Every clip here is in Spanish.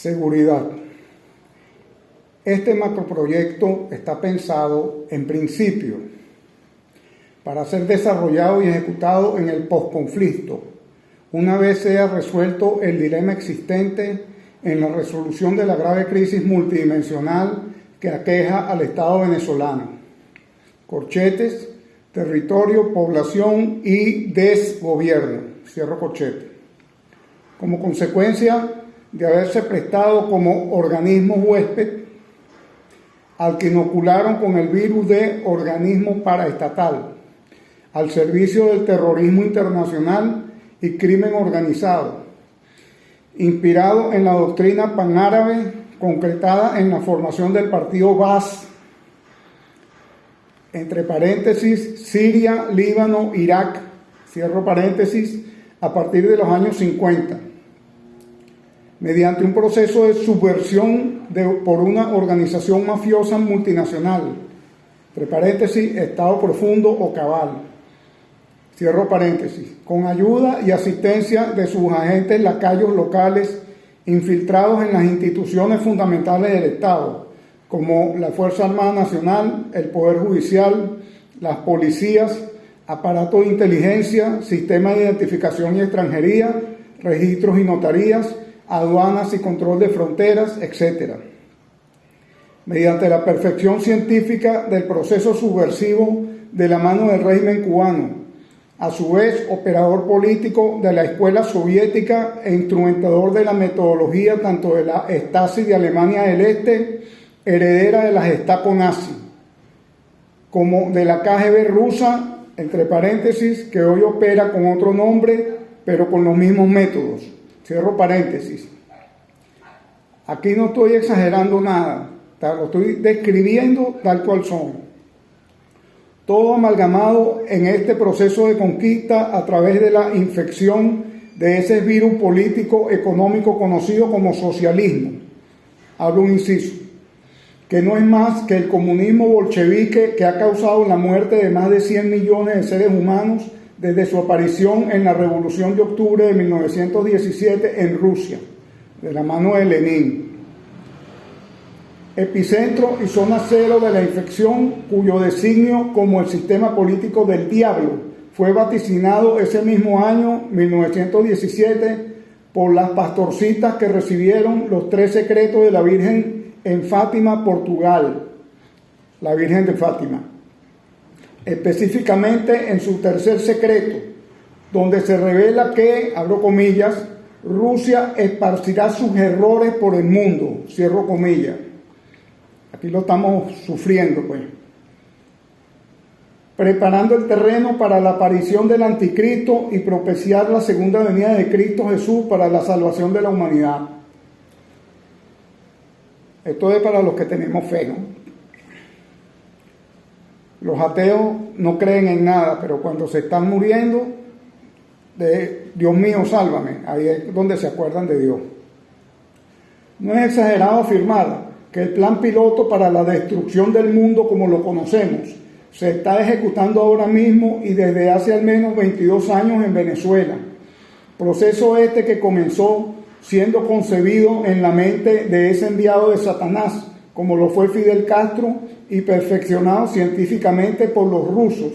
Seguridad. Este macroproyecto está pensado, en principio, para ser desarrollado y ejecutado en el posconflicto, una vez sea resuelto el dilema existente en la resolución de la grave crisis multidimensional que aqueja al Estado venezolano. Corchetes, territorio, población y desgobierno. Cierro corchete. Como consecuencia de haberse prestado como organismo huésped al que inocularon con el virus de organismo paraestatal, al servicio del terrorismo internacional y crimen organizado, inspirado en la doctrina panárabe concretada en la formación del partido Baas, entre paréntesis, Siria, Líbano, Irak, cierro paréntesis, a partir de los años 50, mediante un proceso de subversión por una organización mafiosa multinacional, entre paréntesis, Estado Profundo o Cabal, cierro paréntesis, con ayuda y asistencia de sus agentes lacayos locales infiltrados en las instituciones fundamentales del Estado, como la Fuerza Armada Nacional, el Poder Judicial, las policías, aparato de inteligencia, sistema de identificación y extranjería, registros y notarías, aduanas y control de fronteras, etc. Mediante la perfección científica del proceso subversivo de la mano del régimen cubano, a su vez operador político de la escuela soviética e instrumentador de la metodología tanto de la Stasi de Alemania del Este, heredera de la Gestapo nazi, como de la KGB rusa, entre paréntesis, que hoy opera con otro nombre, pero con los mismos métodos. Cierro paréntesis. Aquí no estoy exagerando nada, lo estoy describiendo tal cual son. Todo amalgamado en este proceso de conquista a través de la infección de ese virus político económico conocido como socialismo. Abro un inciso, que no es más que el comunismo bolchevique que ha causado la muerte de más de 100 millones de seres humanos desde su aparición en la Revolución de Octubre de 1917 en Rusia, de la mano de Lenin. Epicentro y zona cero de la infección, cuyo designio como el sistema político del diablo fue vaticinado ese mismo año, 1917, por las pastorcitas que recibieron los 3 secretos de la Virgen en Fátima, Portugal, la Virgen de Fátima. Específicamente en su tercer secreto, donde se revela que, abro comillas, Rusia esparcirá sus errores por el mundo, cierro comillas. Aquí lo estamos sufriendo, pues. Preparando el terreno para la aparición del anticristo y propiciar la segunda venida de Cristo Jesús para la salvación de la humanidad. Esto es para los que tenemos fe, ¿no? Los ateos no creen en nada, pero cuando se están muriendo, Dios mío, sálvame, ahí es donde se acuerdan de Dios. No es exagerado afirmar que el plan piloto para la destrucción del mundo como lo conocemos se está ejecutando ahora mismo y desde hace al menos 22 años en Venezuela. Proceso este que comenzó siendo concebido en la mente de ese enviado de Satanás, como lo fue Fidel Castro, y perfeccionado científicamente por los rusos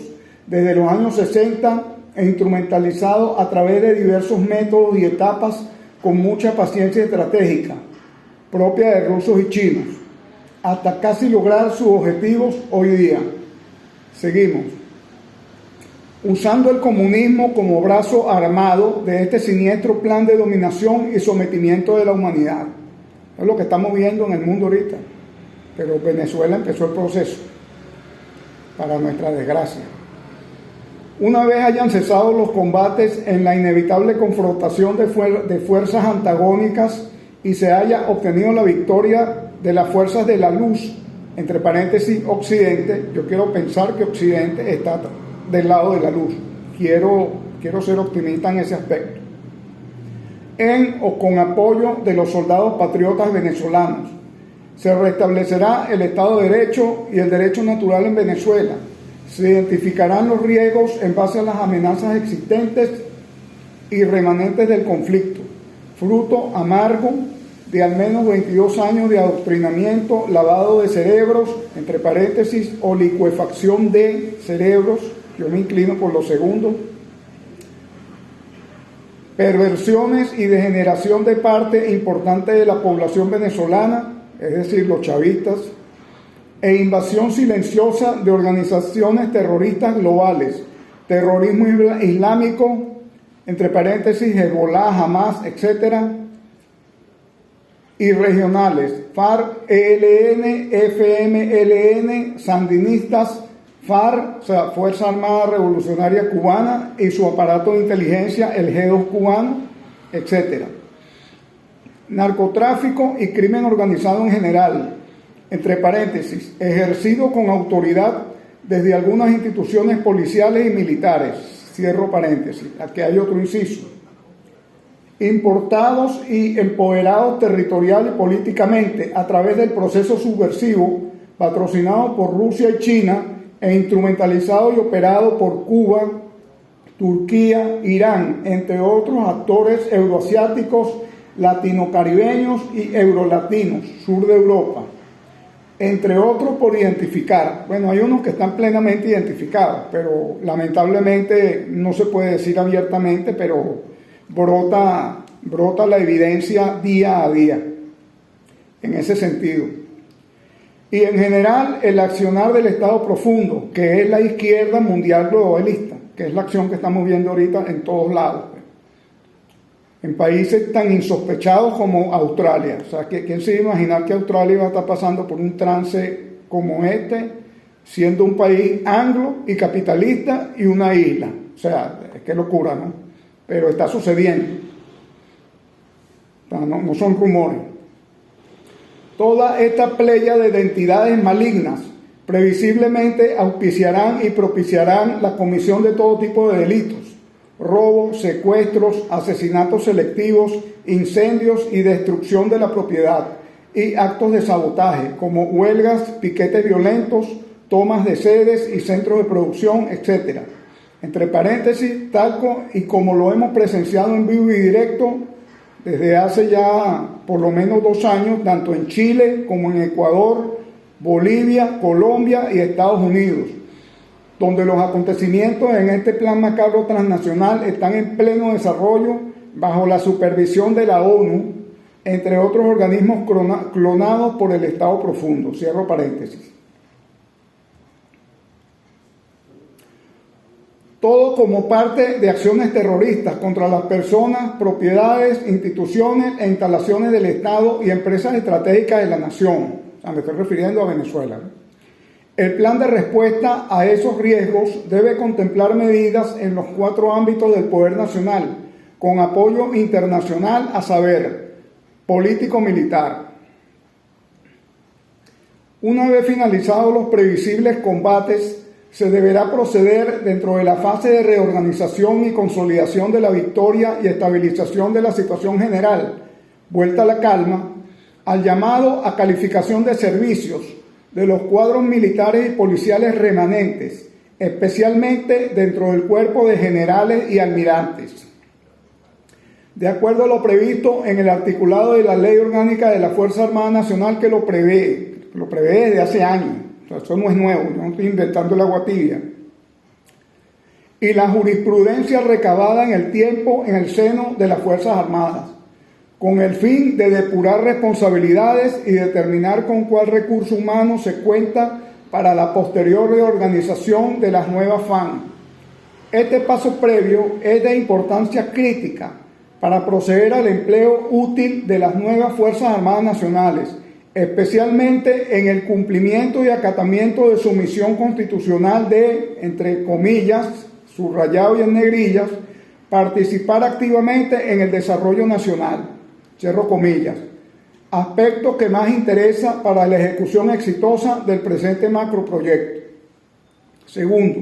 desde los años 60 e instrumentalizado a través de diversos métodos y etapas con mucha paciencia estratégica, propia de rusos y chinos, hasta casi lograr sus objetivos hoy día. Seguimos. Usando el comunismo como brazo armado de este siniestro plan de dominación y sometimiento de la humanidad. Es lo que estamos viendo en el mundo ahorita. Pero Venezuela empezó el proceso, para nuestra desgracia. Una vez hayan cesado los combates en la inevitable confrontación de fuerzas antagónicas y se haya obtenido la victoria de las fuerzas de la luz, entre paréntesis Occidente, yo quiero pensar que Occidente está del lado de la luz, quiero ser optimista en ese aspecto, en o con apoyo de los soldados patriotas venezolanos, se restablecerá el Estado de Derecho y el derecho natural en Venezuela, se identificarán los riesgos en base a las amenazas existentes y remanentes del conflicto, fruto amargo de al menos 22 años de adoctrinamiento, lavado de cerebros, entre paréntesis, o licuefacción de cerebros, yo me inclino por lo segundo, perversiones y degeneración de parte importante de la población venezolana, es decir, los chavistas, e invasión silenciosa de organizaciones terroristas globales, terrorismo islámico, entre paréntesis, Hezbollah, Hamas, etcétera, y regionales, FARC, ELN, FMLN, sandinistas, FARC, o sea, Fuerza Armada Revolucionaria Cubana, y su aparato de inteligencia, el G2 cubano, etc. Narcotráfico y crimen organizado en general, entre paréntesis, ejercido con autoridad desde algunas instituciones policiales y militares, cierro paréntesis, aquí hay otro inciso, importados y empoderados territorial y políticamente a través del proceso subversivo patrocinado por Rusia y China e instrumentalizado y operado por Cuba, Turquía, Irán, entre otros actores euroasiáticos, latino-caribeños y eurolatinos, sur de Europa, entre otros por identificar. Bueno, hay unos que están plenamente identificados, pero lamentablemente no se puede decir abiertamente, pero brota la evidencia día a día, en ese sentido. Y en general el accionar del Estado profundo, que es la izquierda mundial globalista, que es la acción que estamos viendo ahorita en todos lados, en países tan insospechados como Australia. O sea, ¿quién se iba a imaginar que Australia iba a estar pasando por un trance como este, siendo un país anglo y capitalista y una isla? O sea, qué locura, ¿no? Pero está sucediendo. O sea, no son rumores. Toda esta playa de entidades malignas previsiblemente auspiciarán y propiciarán la comisión de todo tipo de delitos: robos, secuestros, asesinatos selectivos, incendios y destrucción de la propiedad, y actos de sabotaje como huelgas, piquetes violentos, tomas de sedes y centros de producción, etc. Entre paréntesis, tal y como lo hemos presenciado en vivo y directo desde hace ya por lo menos 2 años, tanto en Chile como en Ecuador, Bolivia, Colombia y Estados Unidos, donde los acontecimientos en este plan macabro transnacional están en pleno desarrollo bajo la supervisión de la ONU, entre otros organismos clonados por el Estado profundo. Cierro paréntesis. Todo como parte de acciones terroristas contra las personas, propiedades, instituciones e instalaciones del Estado y empresas estratégicas de la nación. O sea, me estoy refiriendo a Venezuela. El plan de respuesta a esos riesgos debe contemplar medidas en los 4 ámbitos del poder nacional, con apoyo internacional, a saber, político-militar. Una vez finalizados los previsibles combates, se deberá proceder dentro de la fase de reorganización y consolidación de la victoria y estabilización de la situación general, vuelta a la calma, al llamado a calificación de servicios de los cuadros militares y policiales remanentes, especialmente dentro del cuerpo de generales y almirantes. De acuerdo a lo previsto en el articulado de la Ley Orgánica de la Fuerza Armada Nacional, que lo prevé desde hace años. O sea, eso no es nuevo, yo no estoy inventando el agua tibia. Y la jurisprudencia recabada en el tiempo en el seno de las Fuerzas Armadas, con el fin de depurar responsabilidades y determinar con cuál recurso humano se cuenta para la posterior reorganización de las nuevas FAN. Este paso previo es de importancia crítica para proceder al empleo útil de las nuevas Fuerzas Armadas Nacionales, especialmente en el cumplimiento y acatamiento de su misión constitucional de, entre comillas, subrayado y en negrillas, participar activamente en el desarrollo nacional, cierro comillas, aspecto que más interesa para la ejecución exitosa del presente macroproyecto. Segundo,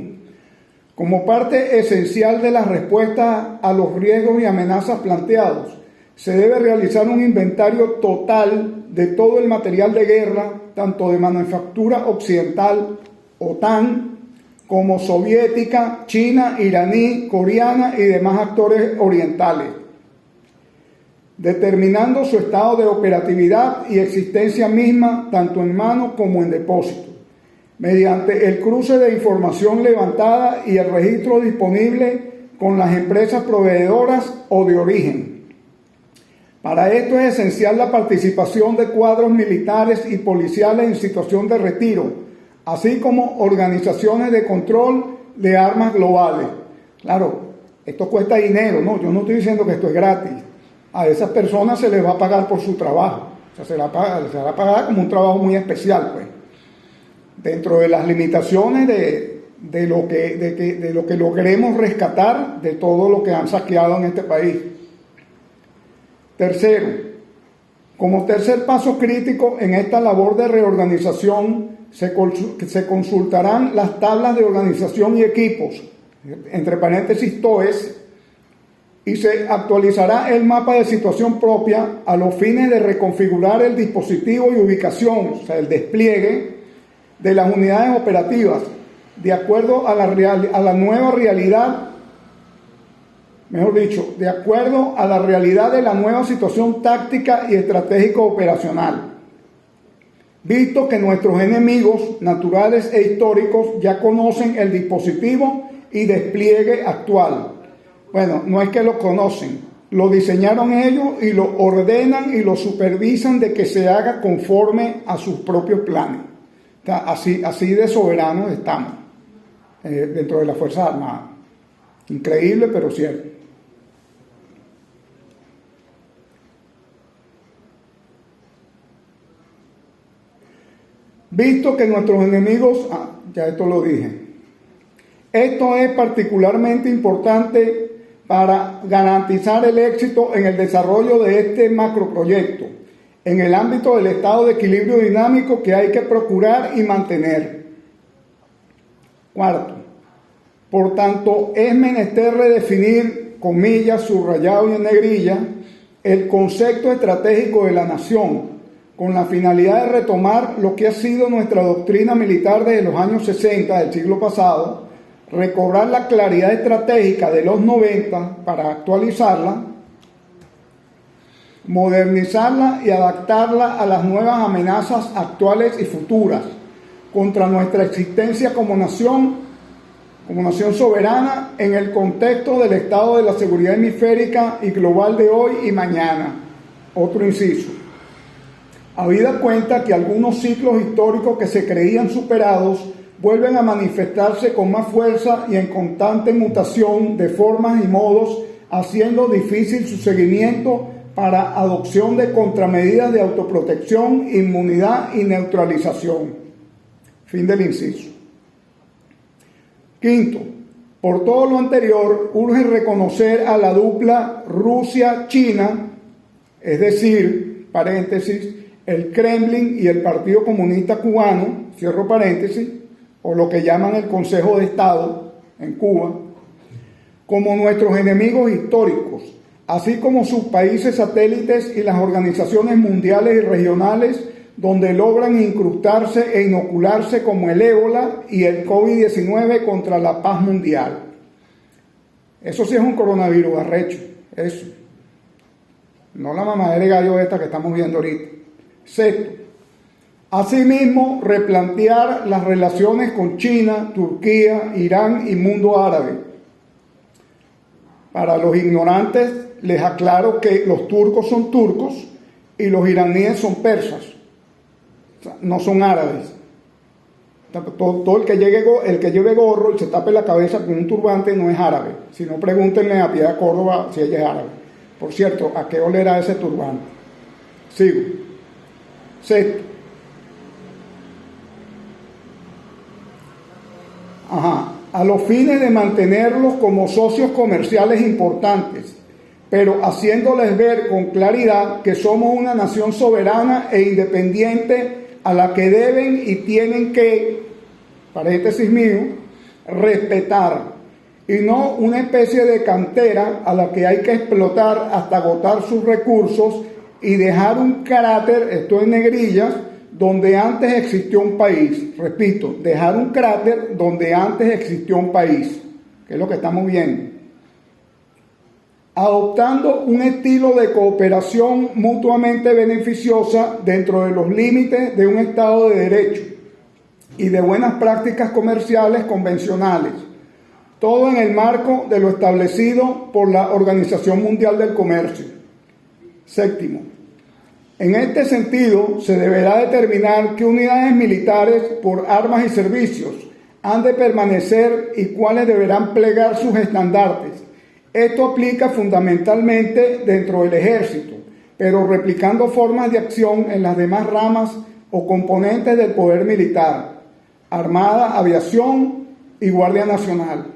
como parte esencial de la respuesta a los riesgos y amenazas planteados, se debe realizar un inventario total de todo el material de guerra, tanto de manufactura occidental, OTAN, como soviética, china, iraní, coreana y demás actores orientales. determinando su estado de operatividad y existencia misma, tanto en mano como en depósito, mediante el cruce de información levantada y el registro disponible con las empresas proveedoras o de origen. Para esto es esencial la participación de cuadros militares y policiales en situación de retiro, así como organizaciones de control de armas globales. Claro, esto cuesta dinero, ¿no? Yo no estoy diciendo que esto es gratis. A esas personas se les va a pagar por su trabajo. O sea, se les va a pagar como un trabajo muy especial, pues. Dentro de las limitaciones de lo que logremos rescatar de todo lo que han saqueado en este país. Tercero, como tercer paso crítico en esta labor de reorganización, se consultarán las tablas de organización y equipos, entre paréntesis TOES, y se actualizará el mapa de situación propia a los fines de reconfigurar el dispositivo y ubicación, o sea, el despliegue de las unidades operativas, de acuerdo a la nueva realidad, mejor dicho, de acuerdo a la realidad de la nueva situación táctica y estratégico operacional. Visto que nuestros enemigos naturales e históricos ya conocen el dispositivo y despliegue actual. Bueno, no es que lo conocen, lo diseñaron ellos y lo ordenan y lo supervisan de que se haga conforme a sus propios planes. Así de soberanos estamos dentro de las Fuerzas Armadas. Increíble, pero cierto. Visto que nuestros enemigos, ya esto lo dije, esto es particularmente importante para garantizar el éxito en el desarrollo de este macroproyecto, en el ámbito del estado de equilibrio dinámico que hay que procurar y mantener. Cuarto, por tanto, es menester redefinir, comillas, subrayado y en negrilla, el concepto estratégico de la nación, con la finalidad de retomar lo que ha sido nuestra doctrina militar desde los años 60 del siglo pasado, recobrar la claridad estratégica de los 90 para actualizarla, modernizarla y adaptarla a las nuevas amenazas actuales y futuras contra nuestra existencia como nación soberana en el contexto del estado de la seguridad hemisférica y global de hoy y mañana. Otro inciso. Habida cuenta que algunos ciclos históricos que se creían superados vuelven a manifestarse con más fuerza y en constante mutación de formas y modos, haciendo difícil su seguimiento para adopción de contramedidas de autoprotección, inmunidad y neutralización. Fin del inciso. Quinto, por todo lo anterior, urge reconocer a la dupla Rusia-China, es decir, paréntesis, el Kremlin y el Partido Comunista Cubano, cierro paréntesis, o lo que llaman el Consejo de Estado en Cuba, como nuestros enemigos históricos, así como sus países satélites y las organizaciones mundiales y regionales donde logran incrustarse e inocularse como el ébola y el COVID-19 contra la paz mundial. Eso sí es un coronavirus arrecho, eso. No la mamadera de gallo esta que estamos viendo ahorita. Sexto, asimismo, replantear las relaciones con China, Turquía, Irán y mundo árabe. Para los ignorantes, les aclaro que los turcos son turcos y los iraníes son persas. O sea, no son árabes. Todo el que lleve gorro y se tape la cabeza con un turbante no es árabe. Si no, pregúntenle a Piedad Córdoba si ella es árabe. Por cierto, ¿a qué olerá ese turbante? Sigo. Sexto. A los fines de mantenerlos como socios comerciales importantes, pero haciéndoles ver con claridad que somos una nación soberana e independiente a la que deben y tienen que, paréntesis mío, respetar, y no una especie de cantera a la que hay que explotar hasta agotar sus recursos y dejar un cráter, esto en negrillas, donde antes existió un país. Repito, dejar un cráter donde antes existió un país, que es lo que estamos viendo. adoptando un estilo de cooperación mutuamente beneficiosa dentro de los límites de un Estado de Derecho y de buenas prácticas comerciales convencionales, todo en el marco de lo establecido por la Organización Mundial del Comercio. Séptimo, en este sentido se deberá determinar qué unidades militares por armas y servicios han de permanecer y cuáles deberán plegar sus estandartes. Esto aplica fundamentalmente dentro del ejército, pero replicando formas de acción en las demás ramas o componentes del poder militar, Armada, Aviación y Guardia Nacional,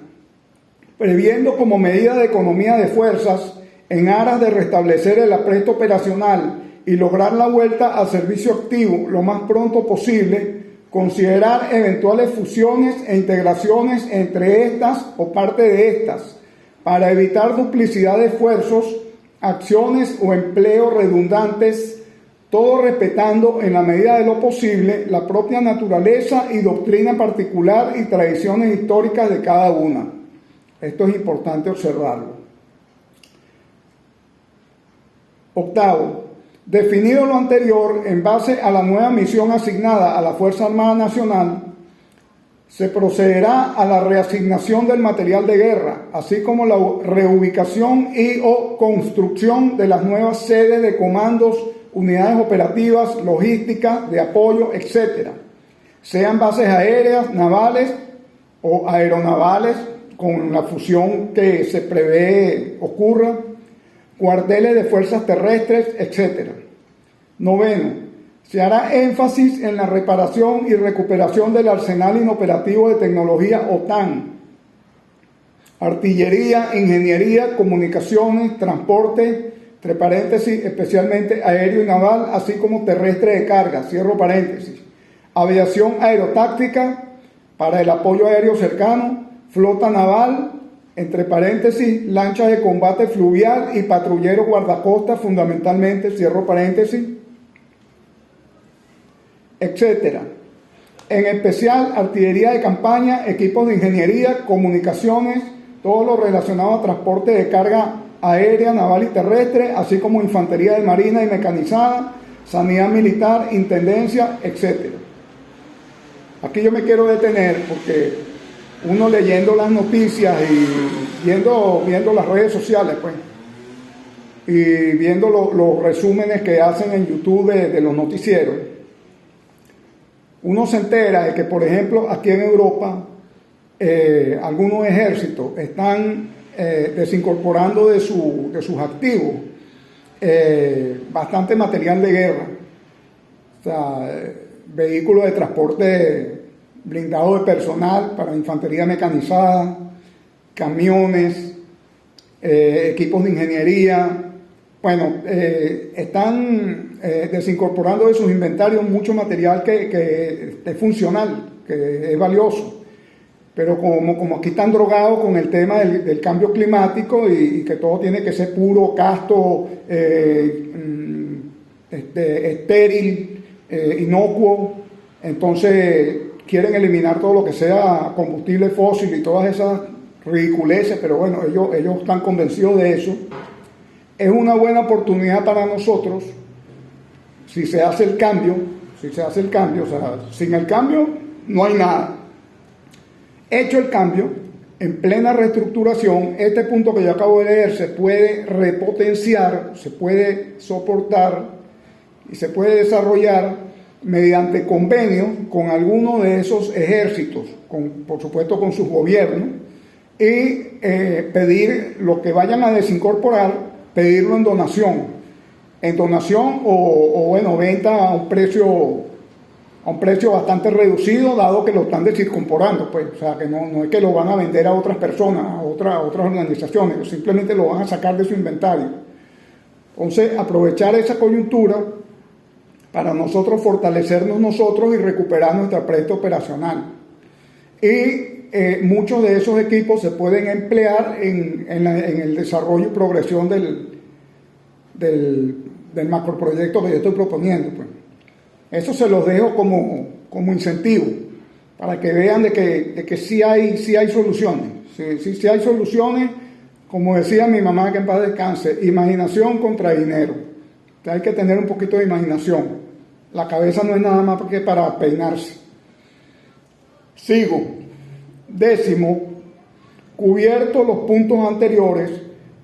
previendo como medida de economía de fuerzas en aras de restablecer el apresto operacional y lograr la vuelta al servicio activo lo más pronto posible, considerar eventuales fusiones e integraciones entre estas o parte de estas, para evitar duplicidad de esfuerzos, acciones o empleos redundantes, todo respetando en la medida de lo posible la propia naturaleza y doctrina particular y tradiciones históricas de cada una. Esto es importante observarlo. Octavo, definido lo anterior, en base a la nueva misión asignada a la Fuerza Armada Nacional, se procederá a la reasignación del material de guerra, así como la reubicación y o construcción de las nuevas sedes de comandos, unidades operativas, logísticas, de apoyo, etc. Sean bases aéreas, navales o aeronavales, con la fusión que se prevé ocurra, cuarteles de fuerzas terrestres, etc. Noveno, se hará énfasis en la reparación y recuperación del arsenal inoperativo de tecnología OTAN, artillería, ingeniería, comunicaciones, transporte, entre paréntesis, especialmente aéreo y naval, así como terrestre de carga, cierro paréntesis, aviación aerotáctica para el apoyo aéreo cercano, flota naval, entre paréntesis, lanchas de combate fluvial y patrulleros guardacostas fundamentalmente, cierro paréntesis, etcétera. En especial, artillería de campaña, equipos de ingeniería, comunicaciones, todo lo relacionado a transporte de carga aérea, naval y terrestre, así como infantería de marina y mecanizada, sanidad militar, intendencia, etcétera. Aquí yo me quiero detener porque uno leyendo las noticias y viendo las redes sociales, pues, y viendo los resúmenes que hacen en YouTube de los noticieros, uno se entera de que, por ejemplo, aquí en Europa, algunos ejércitos están desincorporando de sus activos bastante material de guerra, o sea, vehículos de transporte blindado de personal para infantería mecanizada, camiones, equipos de ingeniería. Bueno, están desincorporando de sus inventarios mucho material que es funcional, que es valioso, pero como aquí están drogados con el tema del cambio climático y que todo tiene que ser puro, casto, estéril, inocuo, entonces quieren eliminar todo lo que sea combustible fósil y todas esas ridiculeces, pero bueno, ellos están convencidos de eso. Es una buena oportunidad para nosotros si se hace el cambio, o sea, sin el cambio no hay nada. Hecho el cambio, en plena reestructuración, este punto que yo acabo de leer se puede repotenciar, se puede soportar y se puede desarrollar mediante convenio con alguno de esos ejércitos, por supuesto con sus gobiernos, y pedir lo que vayan a desincorporar, pedirlo en donación o bueno, venta a un precio bastante reducido, dado que lo están desincorporando, pues, o sea, que no es que lo van a vender a otras personas, a otras organizaciones, simplemente lo van a sacar de su inventario. Entonces, aprovechar esa coyuntura para nosotros fortalecernos nosotros y recuperar nuestro apresto operacional. Y muchos de esos equipos se pueden emplear en el desarrollo y progresión del macroproyecto que yo estoy proponiendo, pues. Eso se los dejo como incentivo, para que vean de que sí hay soluciones. Sí hay soluciones como decía mi mamá, que en paz descanse, imaginación contra dinero. O sea, hay que tener un poquito de imaginación. La cabeza no es nada más que para peinarse. Sigo. 10º, cubiertos los puntos anteriores,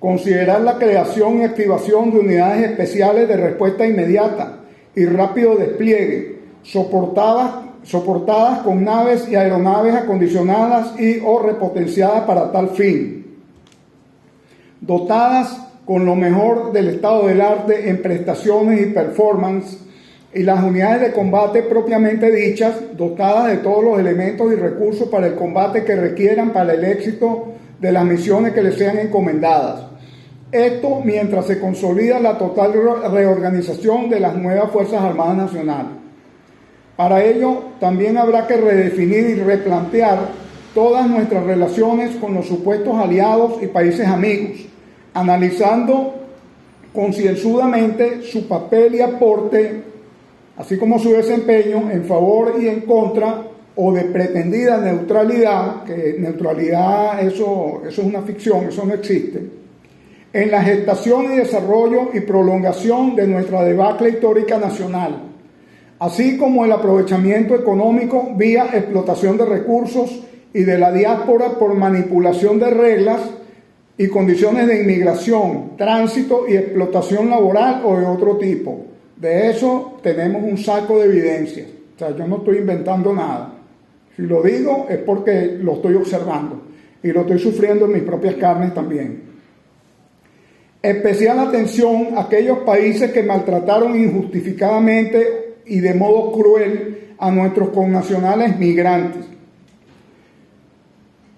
considerar la creación y activación de unidades especiales de respuesta inmediata y rápido despliegue, soportadas con naves y aeronaves acondicionadas y o repotenciadas para tal fin, dotadas con lo mejor del estado del arte en prestaciones y performance, y las unidades de combate propiamente dichas, dotadas de todos los elementos y recursos para el combate que requieran para el éxito de las misiones que les sean encomendadas. Esto mientras se consolida la total reorganización de las nuevas Fuerzas Armadas Nacionales. Para ello, también habrá que redefinir y replantear todas nuestras relaciones con los supuestos aliados y países amigos, analizando concienzudamente su papel y aporte, así como su desempeño en favor y en contra o de pretendida neutralidad, que neutralidad eso es una ficción, eso no existe, en la gestación y desarrollo y prolongación de nuestra debacle histórica nacional, así como el aprovechamiento económico vía explotación de recursos y de la diáspora por manipulación de reglas y condiciones de inmigración, tránsito y explotación laboral o de otro tipo. De eso tenemos un saco de evidencias. O sea, yo no estoy inventando nada. Si lo digo es porque lo estoy observando y lo estoy sufriendo en mis propias carnes también. Especial atención a aquellos países que maltrataron injustificadamente y de modo cruel a nuestros connacionales migrantes.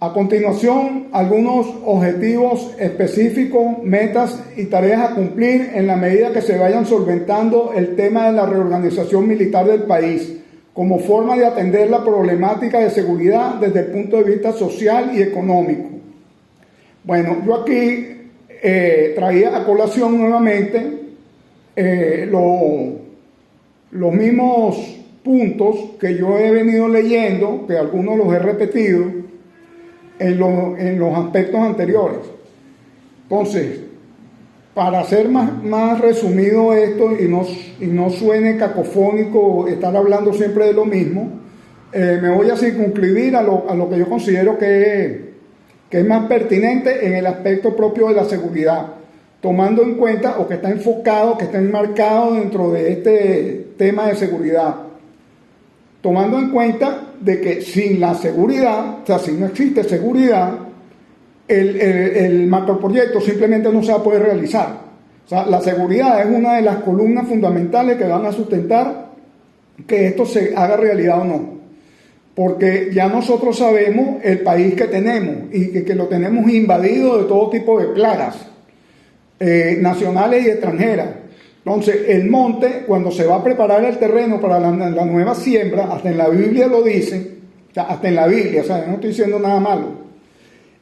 A continuación, algunos objetivos específicos, metas y tareas a cumplir en la medida que se vayan solventando el tema de la reorganización militar del país, como forma de atender la problemática de seguridad desde el punto de vista social y económico. Bueno, yo aquí traía a colación nuevamente los mismos puntos que yo he venido leyendo, que algunos los he repetido, en los aspectos anteriores. Entonces, para hacer más resumido esto y no suene cacofónico estar hablando siempre de lo mismo, me voy a circunscribir a lo que yo considero que es más pertinente en el aspecto propio de la seguridad, tomando en cuenta o que está enfocado, que está enmarcado dentro de este tema de seguridad, tomando en cuenta de que sin la seguridad, o sea, si no existe seguridad, el macroproyecto simplemente no se va a poder realizar. O sea, la seguridad es una de las columnas fundamentales que van a sustentar que esto se haga realidad o no. Porque ya nosotros sabemos el país que tenemos y que lo tenemos invadido de todo tipo de plagas, nacionales y extranjeras. Entonces, el monte, cuando se va a preparar el terreno para la nueva siembra, hasta en la Biblia lo dice, o sea, hasta en la Biblia, o sea, yo no estoy diciendo nada malo.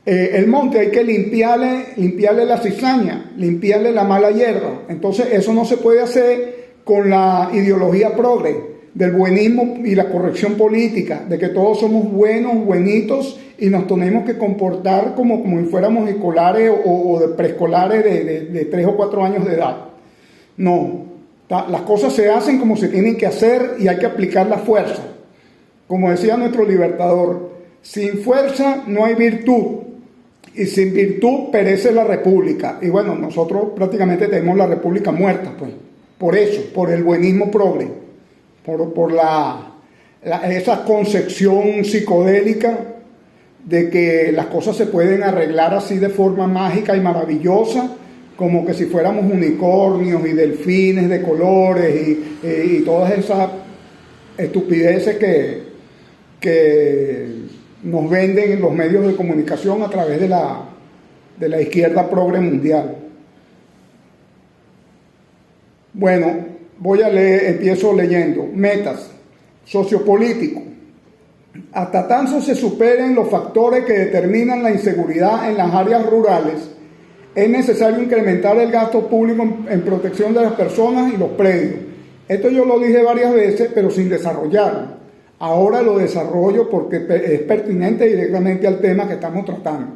El monte hay que limpiarle la cizaña, limpiarle la mala hierba. Entonces, eso no se puede hacer con la ideología progre, del buenismo y la corrección política, de que todos somos buenos, buenitos, y nos tenemos que comportar como si fuéramos escolares o de preescolares de 3 o 4 años de edad. No, las cosas se hacen como se tienen que hacer y hay que aplicar la fuerza. Como decía nuestro libertador, sin fuerza no hay virtud y sin virtud perece la república. Y bueno, nosotros prácticamente tenemos la república muerta, pues, por eso, por el buenismo progre, por esa concepción psicodélica de que las cosas se pueden arreglar así de forma mágica y maravillosa, como que si fuéramos unicornios y delfines de colores y todas esas estupideces que nos venden en los medios de comunicación a través de la izquierda progre mundial. Bueno, empiezo leyendo. Metas. Sociopolítico. Hasta tanto se superen los factores que determinan la inseguridad en las áreas rurales, es necesario incrementar el gasto público en protección de las personas y los predios. Esto yo lo dije varias veces, pero sin desarrollarlo. Ahora lo desarrollo porque es pertinente directamente al tema que estamos tratando.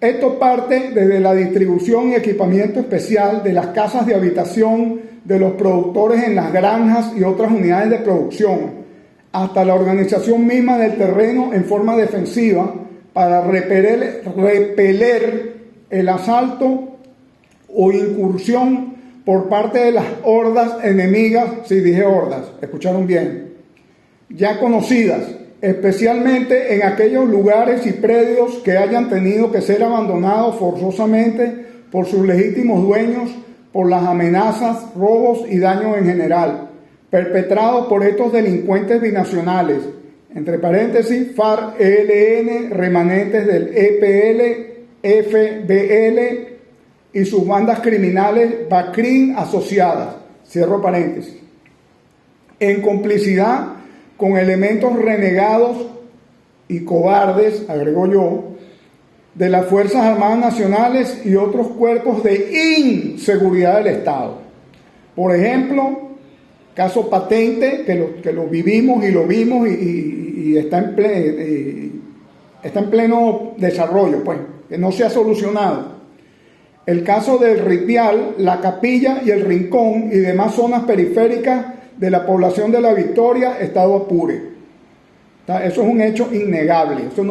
Esto parte desde la distribución y equipamiento especial de las casas de habitación de los productores en las granjas y otras unidades de producción, hasta la organización misma del terreno en forma defensiva para repeler el asalto o incursión por parte de las hordas enemigas, si dije hordas, escucharon bien, ya conocidas, especialmente en aquellos lugares y predios que hayan tenido que ser abandonados forzosamente por sus legítimos dueños, por las amenazas, robos y daños en general, perpetrados por estos delincuentes binacionales, entre paréntesis, FARC, ELN, remanentes del EPL, FBL y sus bandas criminales BACRIM asociadas, cierro paréntesis, en complicidad con elementos renegados y cobardes, agrego yo, de las Fuerzas Armadas Nacionales y otros cuerpos de inseguridad del Estado. Por ejemplo, caso patente, que lo vivimos y lo vimos y está en pleno desarrollo, pues, que no se ha solucionado. El caso del Ripial, La Capilla y El Rincón y demás zonas periféricas de la población de La Victoria, Estado Apure. Eso es un hecho innegable. Eso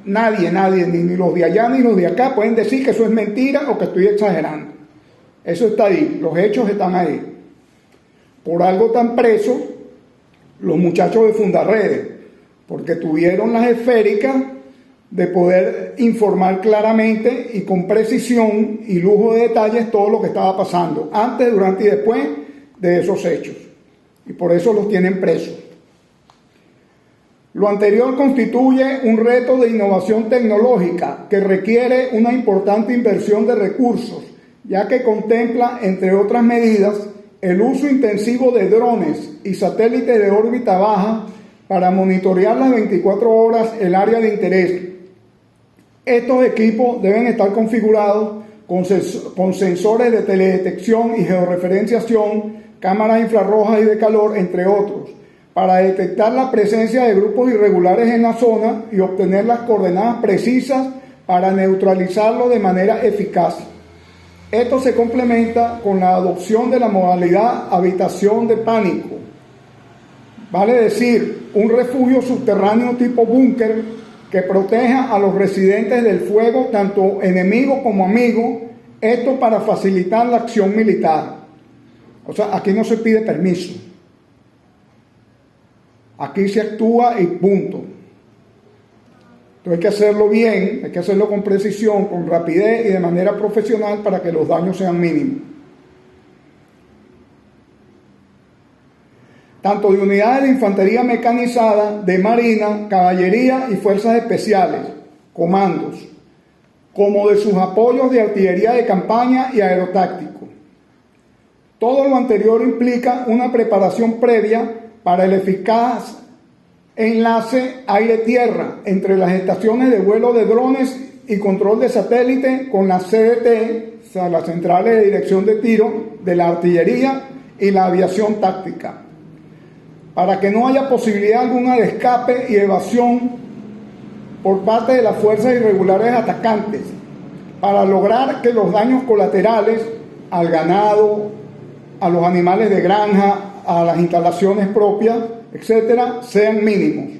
nadie, ni los de allá ni los de acá pueden decir que eso es mentira o que estoy exagerando. Eso está ahí, los hechos están ahí. Por algo están presos los muchachos de Fundarredes, porque tuvieron las esféricas de poder informar claramente y con precisión y lujo de detalles todo lo que estaba pasando, antes, durante y después de esos hechos. Y por eso los tienen presos. Lo anterior constituye un reto de innovación tecnológica que requiere una importante inversión de recursos, ya que contempla, entre otras medidas, el uso intensivo de drones y satélites de órbita baja para monitorear las 24 horas el área de interés. Estos equipos deben estar configurados con sensores de teledetección y georreferenciación, cámaras infrarrojas y de calor, entre otros, para detectar la presencia de grupos irregulares en la zona y obtener las coordenadas precisas para neutralizarlo de manera eficaz. Esto se complementa con la adopción de la modalidad habitación de pánico, vale decir, un refugio subterráneo tipo búnker que proteja a los residentes del fuego, tanto enemigo como amigo, esto para facilitar la acción militar. O sea, aquí no se pide permiso. Aquí se actúa y punto. Entonces hay que hacerlo bien, hay que hacerlo con precisión, con rapidez y de manera profesional para que los daños sean mínimos. Tanto de unidades de infantería mecanizada, de marina, caballería y fuerzas especiales, comandos, como de sus apoyos de artillería de campaña y aerotáctico. Todo lo anterior implica una preparación previa para el eficaz enlace aire-tierra entre las estaciones de vuelo de drones y control de satélite con la CDT, o sea, las centrales de dirección de tiro de la artillería y la aviación táctica, para que no haya posibilidad alguna de escape y evasión por parte de las fuerzas irregulares atacantes, para lograr que los daños colaterales al ganado, a los animales de granja, a las instalaciones propias, etcétera, sean mínimos.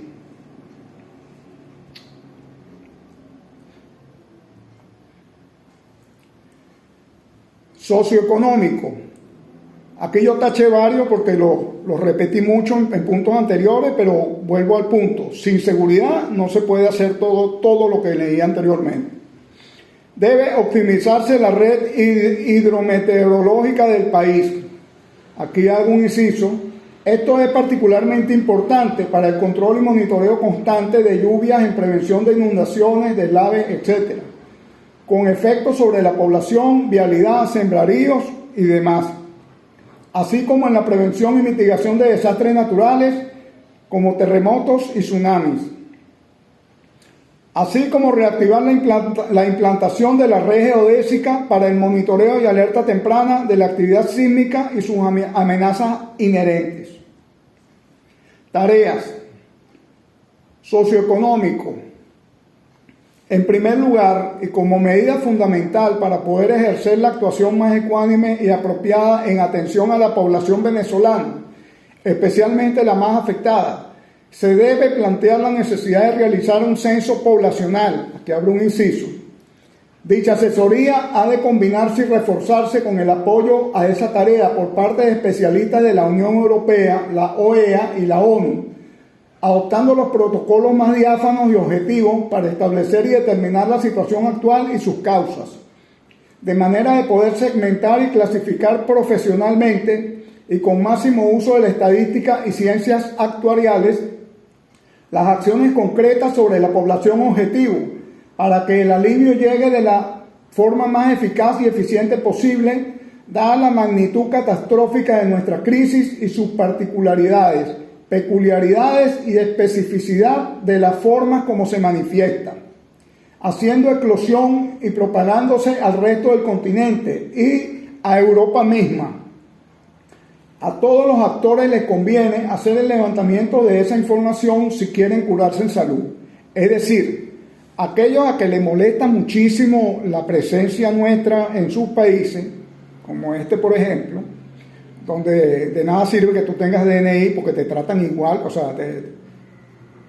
Socioeconómico. Aquí yo taché varios porque lo repetí mucho en puntos anteriores, pero vuelvo al punto. Sin seguridad no se puede hacer todo lo que leí anteriormente. Debe optimizarse la red hidrometeorológica del país. Aquí hago un inciso. Esto es particularmente importante para el control y monitoreo constante de lluvias en prevención de inundaciones, deslaves, etc., con efectos sobre la población, vialidad, sembraríos y demás, así como en la prevención y mitigación de desastres naturales como terremotos y tsunamis, así como reactivar la implantación de la red geodésica para el monitoreo y alerta temprana de la actividad sísmica y sus amenazas inherentes. Tareas. Socioeconómico. En primer lugar, y como medida fundamental para poder ejercer la actuación más ecuánime y apropiada en atención a la población venezolana, especialmente la más afectada, se debe plantear la necesidad de realizar un censo poblacional. Aquí abro un inciso. Dicha asesoría ha de combinarse y reforzarse con el apoyo a esa tarea por parte de especialistas de la Unión Europea, la OEA y la ONU, adoptando los protocolos más diáfanos y objetivos para establecer y determinar la situación actual y sus causas, de manera de poder segmentar y clasificar profesionalmente y con máximo uso de la estadística y ciencias actuariales las acciones concretas sobre la población objetivo, para que el alivio llegue de la forma más eficaz y eficiente posible, dada la magnitud catastrófica de nuestra crisis y sus particularidades, peculiaridades y especificidad de las formas como se manifiesta, haciendo eclosión y propagándose al resto del continente y a Europa misma. A todos los actores les conviene hacer el levantamiento de esa información si quieren curarse en salud. Es decir, aquellos a que les molesta muchísimo la presencia nuestra en sus países, como este por ejemplo, donde de nada sirve que tú tengas DNI porque te tratan igual, o sea,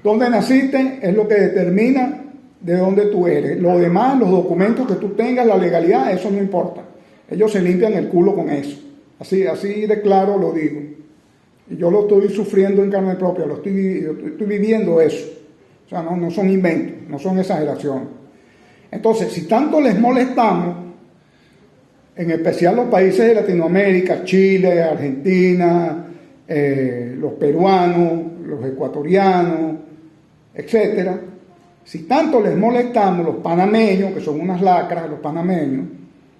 donde naciste es lo que determina de dónde tú eres. Lo demás, los documentos que tú tengas, la legalidad, eso no importa. Ellos se limpian el culo con eso. Así de claro lo digo. Y yo lo estoy sufriendo en carne propia, estoy viviendo eso. O sea, no son inventos, no son exageraciones. Entonces, si tanto les molestamos, en especial los países de Latinoamérica, Chile, Argentina, los peruanos, los ecuatorianos, etcétera, si tanto les molestamos, los panameños, que son unas lacras, los panameños,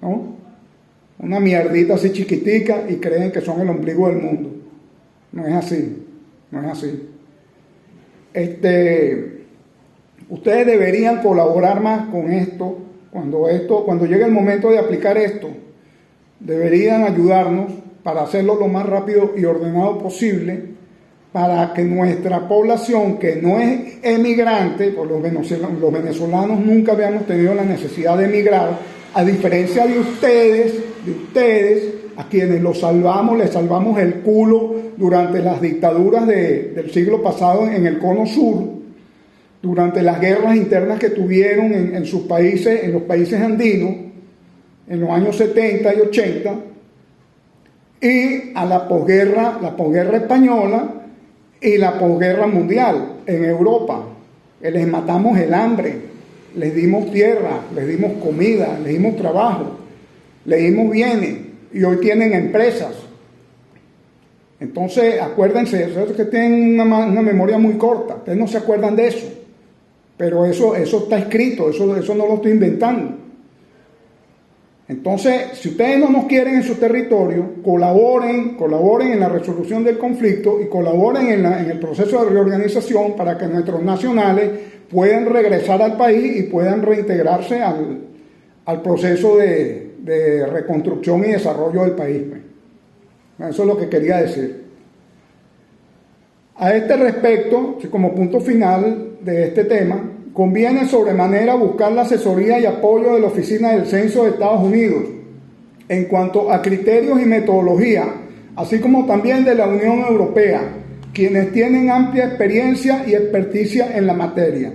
¿no? Una mierdita así chiquitica y creen que son el ombligo del mundo. No es así, no es así. Ustedes deberían colaborar más con esto. Cuando llegue el momento de aplicar esto, deberían ayudarnos para hacerlo lo más rápido y ordenado posible, para que nuestra población, que no es emigrante, pues los venezolanos nunca habíamos tenido la necesidad de emigrar, a diferencia de ustedes, a quienes les salvamos el culo durante las dictaduras del siglo pasado en el Cono Sur, durante las guerras internas que tuvieron en sus países, en los países andinos, en los años 70 y 80, y a la posguerra española y la posguerra mundial en Europa. Les matamos el hambre, les dimos tierra, les dimos comida, les dimos trabajo, les dimos bienes, y hoy tienen empresas. Entonces, acuérdense, es que tienen una memoria muy corta, ustedes no se acuerdan de eso, pero eso está escrito, eso no lo estoy inventando. Entonces, si ustedes no nos quieren en su territorio, colaboren en la resolución del conflicto y colaboren en el proceso de reorganización para que nuestros nacionales puedan regresar al país y puedan reintegrarse al proceso de reconstrucción y desarrollo del país. Eso es lo que quería decir. A este respecto, como punto final de este tema, conviene sobremanera buscar la asesoría y apoyo de la Oficina del Censo de Estados Unidos en cuanto a criterios y metodología, así como también de la Unión Europea, quienes tienen amplia experiencia y experticia en la materia.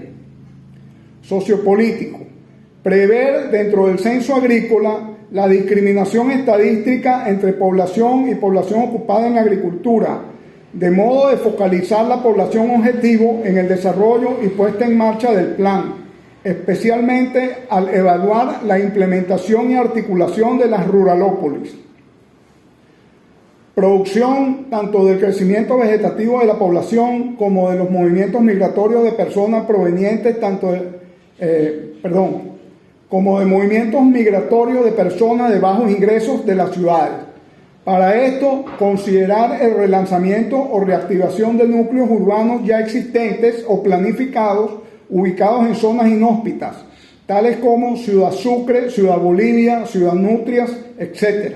Sociopolítico. Prever dentro del censo agrícola la discriminación estadística entre población y población ocupada en agricultura, de modo de focalizar la población objetivo en el desarrollo y puesta en marcha del plan, especialmente al evaluar la implementación y articulación de las ruralópolis. Producción tanto del crecimiento vegetativo de la población como de los movimientos migratorios de personas provenientes como de movimientos migratorios de personas de bajos ingresos de las ciudades. Para esto, considerar el relanzamiento o reactivación de núcleos urbanos ya existentes o planificados, ubicados en zonas inhóspitas, tales como Ciudad Sucre, Ciudad Bolivia, Ciudad Nutrias, etc.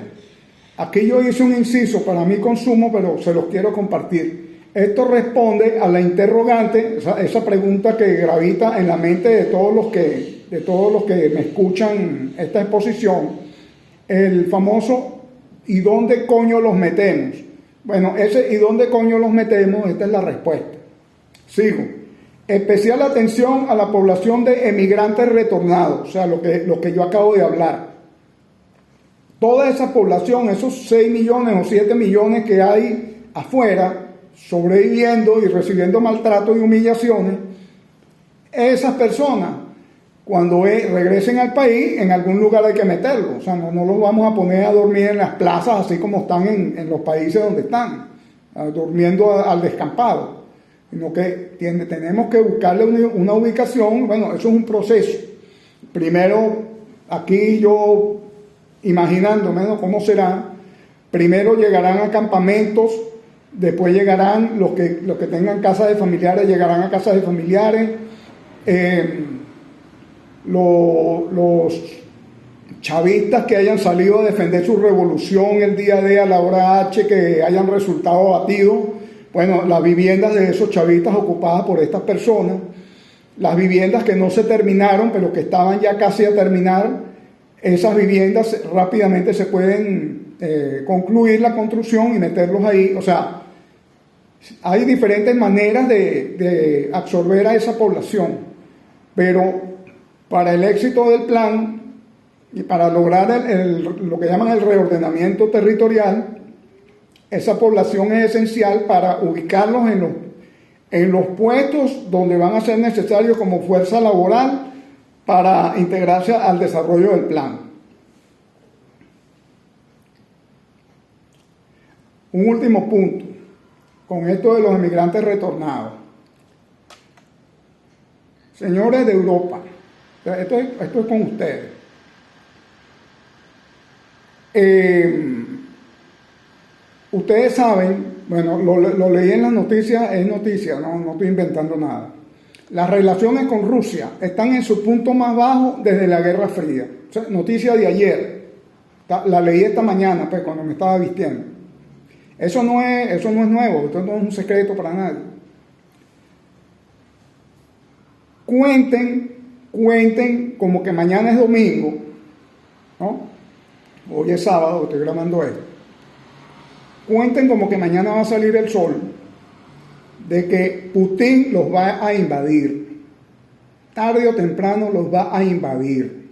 Aquí yo hice un inciso para mi consumo, pero se los quiero compartir. Esto responde a la interrogante, esa pregunta que gravita en la mente de todos los que me escuchan esta exposición, el famoso ¿y dónde coño los metemos? Bueno, ese ¿y dónde coño los metemos? Esta es la respuesta. Sigo. Especial atención a la población de emigrantes retornados, o sea, lo que yo acabo de hablar. Toda esa población, esos 6 millones o 7 millones que hay afuera, sobreviviendo y recibiendo maltrato y humillaciones, esas personas, cuando regresen al país, en algún lugar hay que meterlos. O sea, no los vamos a poner a dormir en las plazas, así como están en los países donde están, durmiendo al descampado. Sino que tenemos que buscarle una ubicación. Bueno, eso es un proceso. Primero, aquí yo, imaginándome, ¿no?, cómo será, primero llegarán a campamentos, después llegarán los que tengan casas de familiares, llegarán a casas de familiares. Los chavistas que hayan salido a defender su revolución el día D a la hora H, que hayan resultado abatidos, bueno, las viviendas de esos chavistas ocupadas por estas personas, las viviendas que no se terminaron, pero que estaban ya casi a terminar, esas viviendas rápidamente se pueden concluir la construcción y meterlos ahí. O sea, hay diferentes maneras de absorber a esa población, pero para el éxito del plan y para lograr lo que llaman el reordenamiento territorial, esa población es esencial para ubicarlos en los puestos donde van a ser necesarios como fuerza laboral para integrarse al desarrollo del plan. Un último punto, con esto de los emigrantes retornados. Señores de Europa, esto es con ustedes. Ustedes saben, bueno, lo leí en las noticias, es noticia, no estoy inventando nada. Las relaciones con Rusia están en su punto más bajo desde la Guerra Fría. O sea, noticia de ayer, la leí esta mañana, pues, cuando me estaba vistiendo. Eso no es nuevo, esto no es un secreto para nadie. Cuenten como que mañana es domingo, ¿no? Hoy es sábado, estoy grabando esto. Cuenten como que mañana va a salir el sol, de que Putin los va a invadir. Tarde o temprano los va a invadir.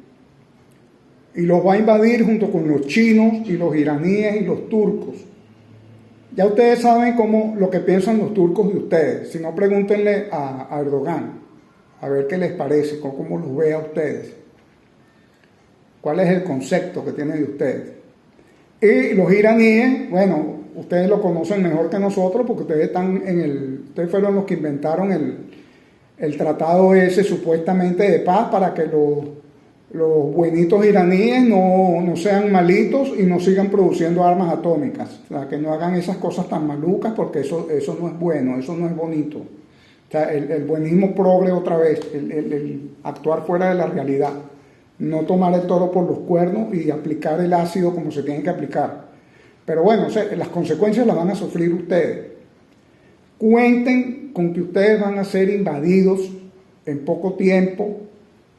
Y los va a invadir junto con los chinos y los iraníes y los turcos. Ya ustedes saben lo que piensan los turcos de ustedes. Si no, pregúntenle a Erdogan, a ver qué les parece, cómo los ve a ustedes. ¿Cuál es el concepto que tienen de ustedes? Y los iraníes, bueno, ustedes lo conocen mejor que nosotros porque ustedes ustedes fueron los que inventaron el tratado ese supuestamente de paz para que los buenitos iraníes no sean malitos y no sigan produciendo armas atómicas. O sea, que no hagan esas cosas tan malucas porque eso no es bueno, eso no es bonito. O sea, el buenismo progre otra vez, el actuar fuera de la realidad. No tomar el toro por los cuernos y aplicar el ácido como se tiene que aplicar. Pero bueno, las consecuencias las van a sufrir ustedes. Cuenten con que ustedes van a ser invadidos en poco tiempo,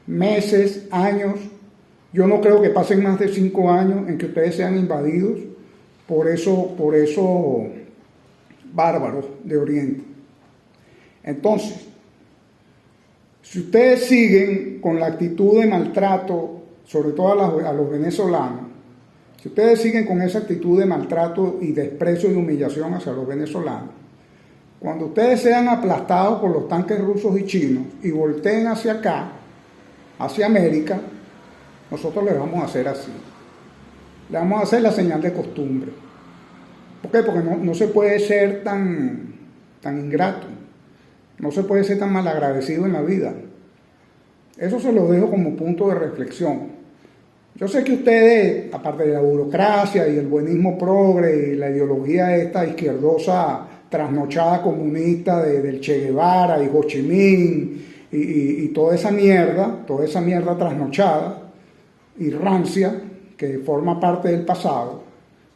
meses, años. Yo no creo que pasen más de 5 años en que ustedes sean invadidos por esos bárbaros de Oriente. Entonces, si ustedes siguen con la actitud de maltrato, sobre todo a los venezolanos, si ustedes siguen con esa actitud de maltrato y desprecio y humillación hacia los venezolanos, cuando ustedes sean aplastados por los tanques rusos y chinos y volteen hacia acá, hacia América, nosotros les vamos a hacer así. Le vamos a hacer la señal de costumbre. ¿Por qué? Porque no se puede ser tan ingrato. No se puede ser tan malagradecido en la vida. Eso se lo dejo como punto de reflexión. Yo sé que ustedes, aparte de la burocracia y el buenismo progre y la ideología esta izquierdosa, trasnochada comunista del Che Guevara y Ho Chi Minh y toda esa mierda trasnochada y rancia que forma parte del pasado,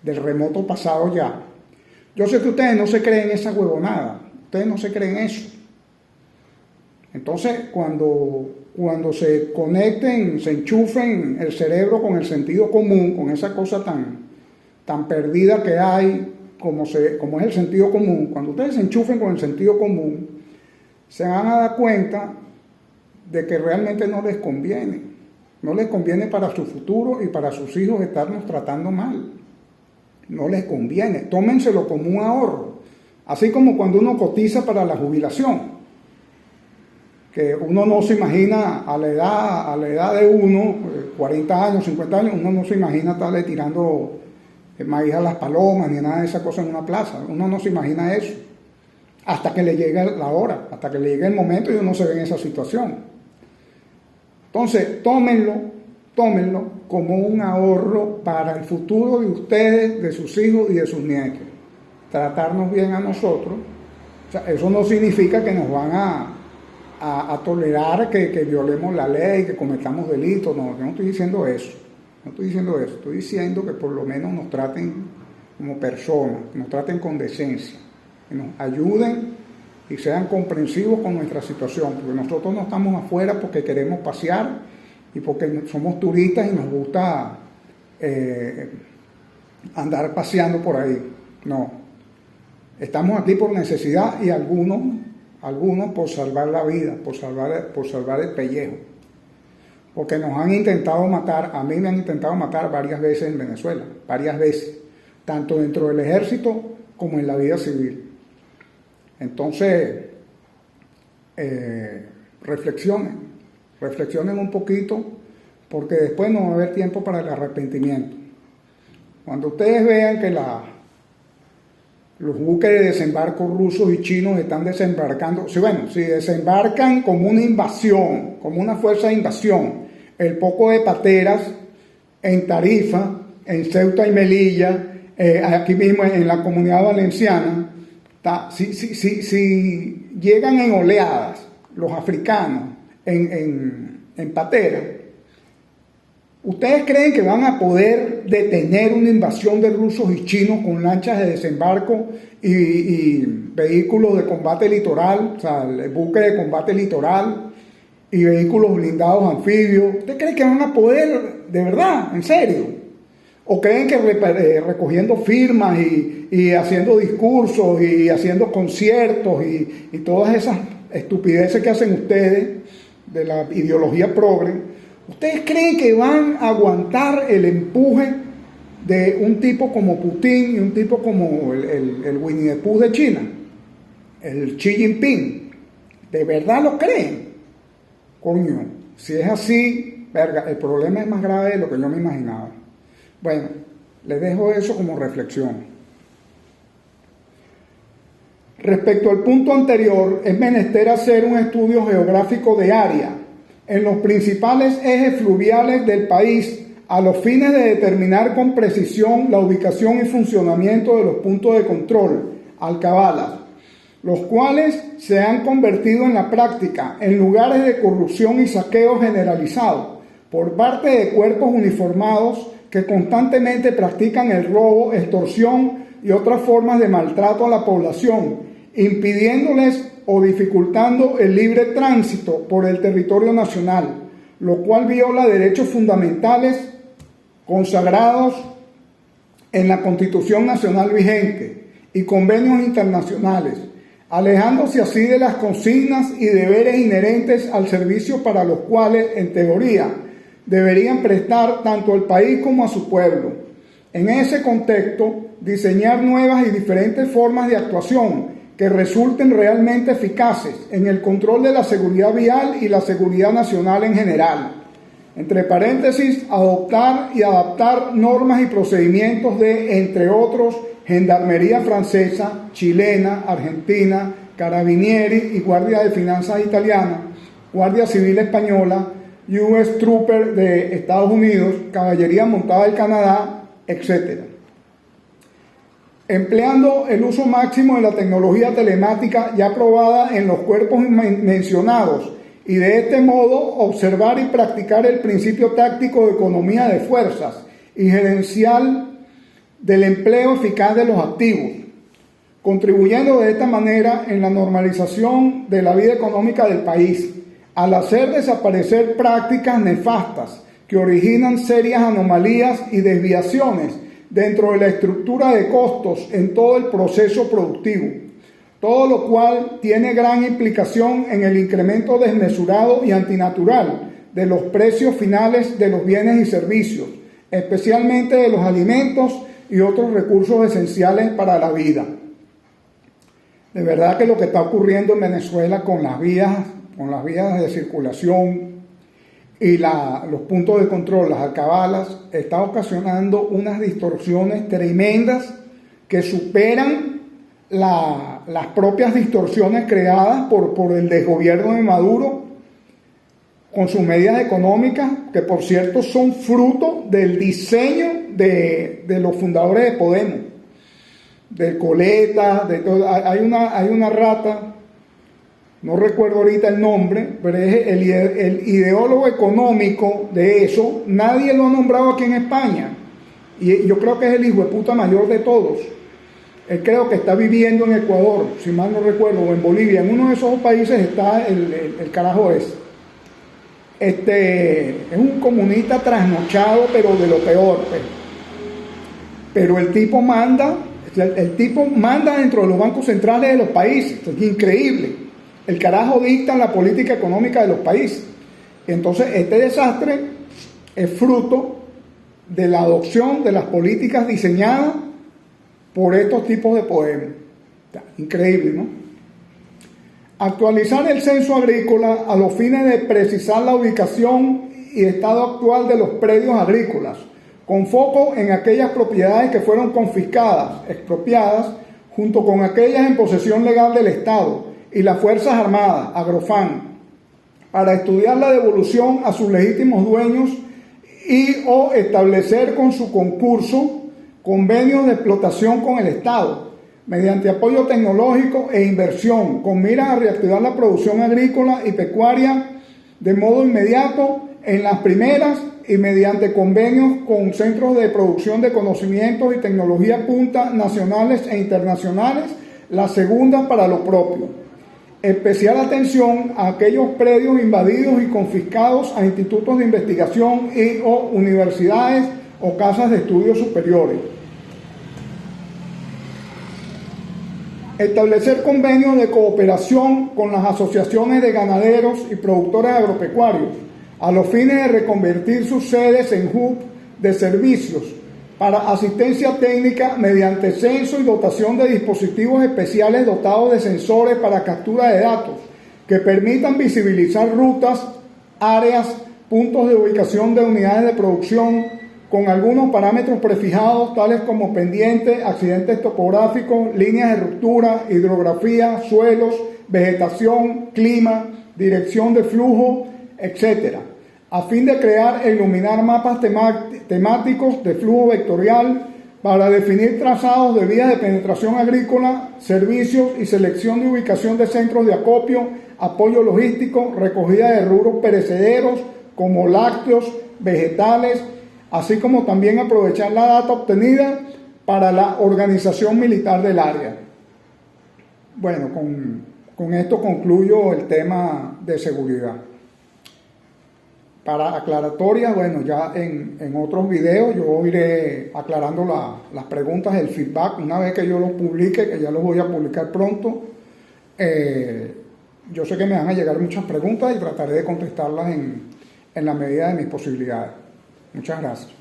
del remoto pasado ya, Yo sé que ustedes no se creen esa huevonada, ustedes no se creen eso. Entonces, cuando se conecten, se enchufen el cerebro con el sentido común, con esa cosa tan perdida que hay, como es el sentido común, cuando ustedes se enchufen con el sentido común, se van a dar cuenta de que realmente no les conviene. No les conviene para su futuro y para sus hijos estarnos tratando mal. No les conviene. Tómenselo como un ahorro. Así como cuando uno cotiza para la jubilación, que uno no se imagina a la edad de uno, 40 años, 50 años, uno no se imagina estarle tirando maíz a las palomas ni nada de esa cosa en una plaza. Uno no se imagina eso. Hasta que le llegue la hora, hasta que le llegue el momento y uno se ve en esa situación. Entonces, tómenlo como un ahorro para el futuro de ustedes, de sus hijos y de sus nietos. Tratarnos bien a nosotros. O sea, eso no significa que nos van a tolerar que violemos la ley, que cometamos delitos. No, yo no estoy diciendo eso. Estoy diciendo que por lo menos nos traten como personas, que nos traten con decencia, que nos ayuden y sean comprensivos con nuestra situación, porque nosotros no estamos afuera porque queremos pasear y porque somos turistas y nos gusta andar paseando por ahí. No, estamos aquí por necesidad y algunos por salvar la vida, por salvar el pellejo, porque nos han intentado matar. A mí me han intentado matar varias veces en Venezuela, varias veces, tanto dentro del ejército como en la vida civil. Entonces, reflexionen un poquito, porque después no va a haber tiempo para el arrepentimiento. Cuando ustedes vean que los buques de desembarco rusos y chinos están desembarcando, si desembarcan como una invasión, como una fuerza de invasión, el poco de pateras en Tarifa, en Ceuta y Melilla, aquí mismo en la Comunidad Valenciana, si llegan en oleadas los africanos en patera, ¿ustedes creen que van a poder detener una invasión de rusos y chinos con lanchas de desembarco y vehículos de combate litoral, o sea, el buque de combate litoral y vehículos blindados anfibios? ¿Ustedes creen que van a poder, de verdad, en serio? ¿O creen que recogiendo firmas y haciendo discursos y haciendo conciertos y todas esas estupideces que hacen ustedes de la ideología progre, ustedes creen que van a aguantar el empuje de un tipo como Putin y un tipo como el Winnie the Pooh de China, el Xi Jinping? ¿De verdad lo creen? Coño, si es así, verga, el problema es más grave de lo que yo me imaginaba. Bueno, les dejo eso como reflexión. Respecto al punto anterior, es menester hacer un estudio geográfico de área en los principales ejes fluviales del país a los fines de determinar con precisión la ubicación y funcionamiento de los puntos de control, alcabalas, los cuales se han convertido en la práctica en lugares de corrupción y saqueo generalizado por parte de cuerpos uniformados que constantemente practican el robo, extorsión y otras formas de maltrato a la población, impidiéndoles o dificultando el libre tránsito por el territorio nacional, lo cual viola derechos fundamentales consagrados en la Constitución Nacional vigente y convenios internacionales, alejándose así de las consignas y deberes inherentes al servicio para los cuales, en teoría, deberían prestar tanto al país como a su pueblo. En ese contexto, diseñar nuevas y diferentes formas de actuación que resulten realmente eficaces en el control de la seguridad vial y la seguridad nacional en general. Entre paréntesis, adoptar y adaptar normas y procedimientos de, entre otros, Gendarmería francesa, chilena, argentina, Carabinieri y Guardia de Finanzas italiana, Guardia Civil española, US Trooper de Estados Unidos, Caballería Montada del Canadá, etc. Empleando el uso máximo de la tecnología telemática ya aprobada en los cuerpos mencionados y de este modo observar y practicar el principio táctico de economía de fuerzas y gerencial del empleo eficaz de los activos, contribuyendo de esta manera en la normalización de la vida económica del país, al hacer desaparecer prácticas nefastas que originan serias anomalías y desviaciones dentro de la estructura de costos en todo el proceso productivo, todo lo cual tiene gran implicación en el incremento desmesurado y antinatural de los precios finales de los bienes y servicios, especialmente de los alimentos y otros recursos esenciales para la vida. De verdad que lo que está ocurriendo en Venezuela con las vías de circulación y los puntos de control, las alcabalas, está ocasionando unas distorsiones tremendas que superan las propias distorsiones creadas por el desgobierno de Maduro con sus medidas económicas, que por cierto son fruto del diseño de los fundadores de Podemos, de Coleta, de todo. Hay una rata, no recuerdo ahorita el nombre, pero es el ideólogo económico de eso. Nadie lo ha nombrado aquí en España, y yo creo que es el hijo de puta mayor de todos. Él creo que está viviendo en Ecuador, si mal no recuerdo, o en Bolivia. En uno de esos países está el carajo ese. Es un comunista trasnochado, pero de lo peor. Pero el tipo manda dentro de los bancos centrales de los países. Es increíble. El carajo dicta la política económica de los países. Entonces, este desastre es fruto de la adopción de las políticas diseñadas por estos tipos de Podemos. Increíble, ¿no? Actualizar el censo agrícola a los fines de precisar la ubicación y estado actual de los predios agrícolas, con foco en aquellas propiedades que fueron confiscadas, expropiadas, junto con aquellas en posesión legal del Estado y las Fuerzas Armadas, Agrofan, para estudiar la devolución a sus legítimos dueños y o establecer con su concurso convenios de explotación con el Estado, mediante apoyo tecnológico e inversión, con miras a reactivar la producción agrícola y pecuaria de modo inmediato en las primeras y mediante convenios con centros de producción de conocimientos y tecnología punta nacionales e internacionales, las segundas para lo propio. Especial atención a aquellos predios invadidos y confiscados a institutos de investigación y o universidades o casas de estudios superiores. Establecer convenios de cooperación con las asociaciones de ganaderos y productores agropecuarios a los fines de reconvertir sus sedes en hub de servicios para asistencia técnica mediante censo y dotación de dispositivos especiales dotados de sensores para captura de datos que permitan visibilizar rutas, áreas, puntos de ubicación de unidades de producción con algunos parámetros prefijados tales como pendientes, accidentes topográficos, líneas de ruptura, hidrografía, suelos, vegetación, clima, dirección de flujo, etc., a fin de crear e iluminar mapas temáticos de flujo vectorial para definir trazados de vías de penetración agrícola, servicios y selección de ubicación de centros de acopio, apoyo logístico, recogida de rubros perecederos como lácteos, vegetales, así como también aprovechar la data obtenida para la organización militar del área. Bueno, con esto concluyo el tema de seguridad. Para aclaratoria, bueno, ya en otros videos yo iré aclarando las preguntas, el feedback, una vez que yo los publique, que ya los voy a publicar pronto. Yo sé que me van a llegar muchas preguntas y trataré de contestarlas en la medida de mis posibilidades. Muchas gracias.